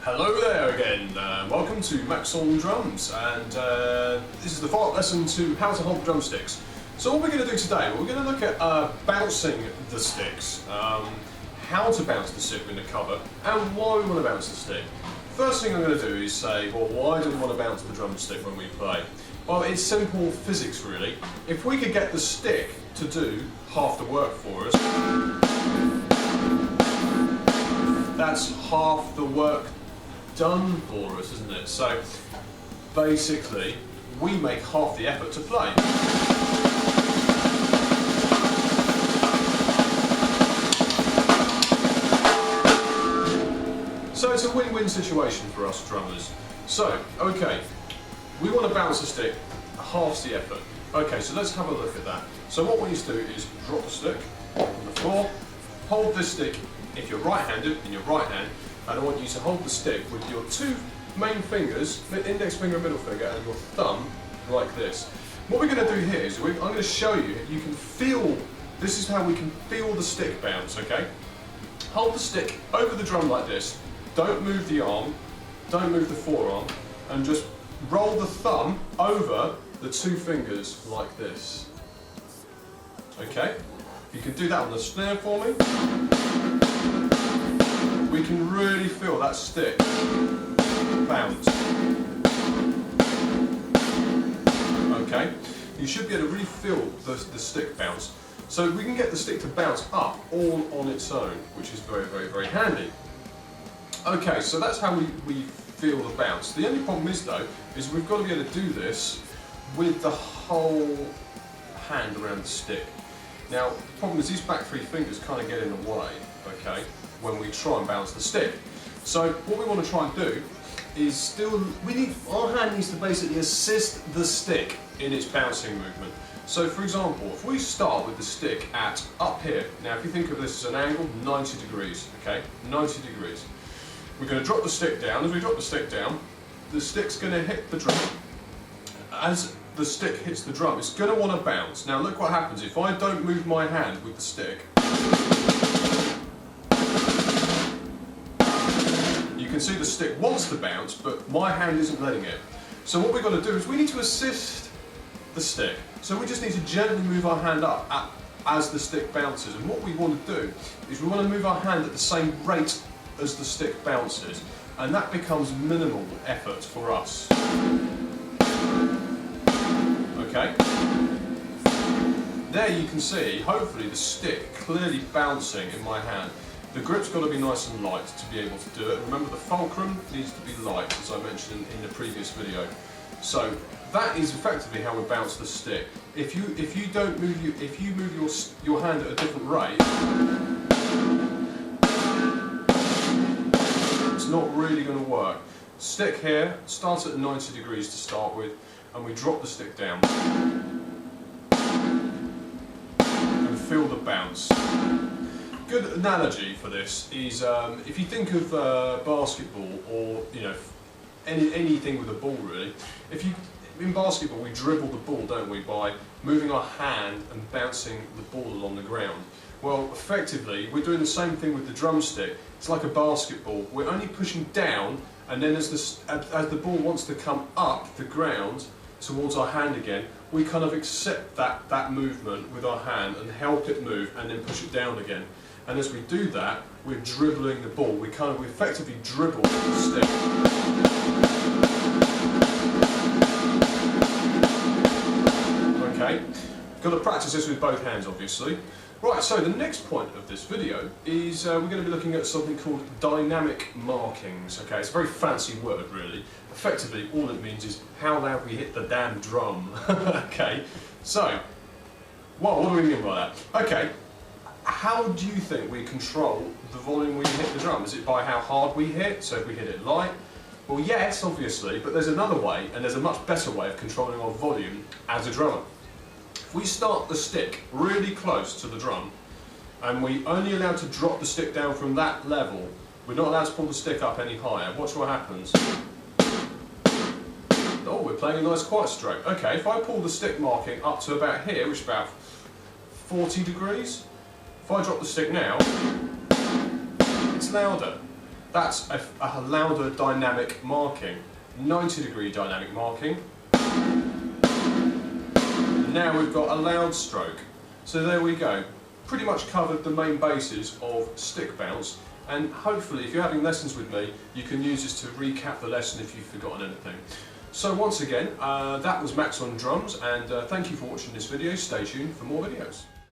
Hello there again, welcome to Max on Drums, and this is the follow-up lesson to how to hold the drumsticks. So what we're going to do today, we're going to look at bouncing the sticks, how to bounce the stick in the cover, and why we want to bounce the stick. First thing I'm going to do is say, well, why do we want to bounce the drumstick when we play? Well, it's simple physics really. If we could get the stick to do half the work for us, that's half the work done for us, isn't it? So basically we make half the effort to play. So it's a win-win situation for us drummers. So, okay, we want to bounce the stick, half the effort. Okay, so let's have a look at that. So what we need to do is drop the stick on the floor, hold this stick, if you're right-handed, in your right hand, and I want you to hold the stick with your two main fingers, the index finger and middle finger, and your thumb like this. What we're going to do here is I'm going to show you, you can feel, this is how we can feel the stick bounce, okay? Hold the stick over the drum like this, don't move the arm, don't move the forearm, and just roll the thumb over the two fingers like this. Okay? You can do that on the snare for me. We can really feel that stick bounce. Okay, you should be able to really feel the stick bounce. So we can get the stick to bounce up all on its own, which is very, very, very handy. Okay, so that's how we feel the bounce. The only problem is though, is we've got to be able to do this with the whole hand around the stick. Now, the problem is these back three fingers kind of get in the way, okay, when we try and bounce the stick. So what we want to try and do is our hand needs to basically assist the stick in its bouncing movement. So for example, if we start with the stick at up here, now if you think of this as an angle, 90 degrees, okay, 90 degrees. We're going to drop the stick down. As we drop the stick down, the stick's going to hit the drum. As the stick hits the drum, it's going to want to bounce. Now look what happens if I don't move my hand with the stick. You can see the stick wants to bounce, but my hand isn't letting it. So what we've got to do is we need to assist the stick. So we just need to gently move our hand up as the stick bounces. And what we want to do is we want to move our hand at the same rate as the stick bounces. And that becomes minimal effort for us. Okay? There you can see, hopefully, the stick clearly bouncing in my hand. The grip's got to be nice and light to be able to do it. Remember, the fulcrum needs to be light, as I mentioned in the previous video. So that is effectively how we bounce the stick. If you move your hand at a different rate, it's not really going to work. Stick here starts at 90 degrees to start with, and we drop the stick down and feel the bounce. Good analogy for this is if you think of basketball, or anything with a ball really. In basketball we dribble the ball, don't we, by moving our hand and bouncing the ball along the ground. Well, effectively we're doing the same thing with the drumstick. It's like a basketball. We're only pushing down, and then as the ball wants to come up the ground towards our hand again, we kind of accept that movement with our hand and help it move, and then push it down again. And as we do that, we're dribbling the ball. We effectively dribble the stick. Okay, got to practice this with both hands, obviously. Right, so the next point of this video is we're going to be looking at something called dynamic markings. Okay, it's a very fancy word, really. Effectively, all it means is how loud we hit the damn drum. Okay, so, what do we mean by that? Okay. How do you think we control the volume we hit the drum? Is it by how hard we hit? So if we hit it light? Well, yes, obviously, but there's another way, and there's a much better way of controlling our volume as a drummer. If we start the stick really close to the drum, and we're only allowed to drop the stick down from that level, we're not allowed to pull the stick up any higher. Watch what happens. Oh, we're playing a nice quiet stroke. Okay, if I pull the stick marking up to about here, which is about 40 degrees, if I drop the stick now, it's louder. That's a louder dynamic marking, 90-degree dynamic marking. Now we've got a loud stroke. So there we go. Pretty much covered the main bases of stick bounce, and hopefully if you're having lessons with me, you can use this to recap the lesson if you've forgotten anything. So once again, that was Max on drums, and thank you for watching this video. Stay tuned for more videos.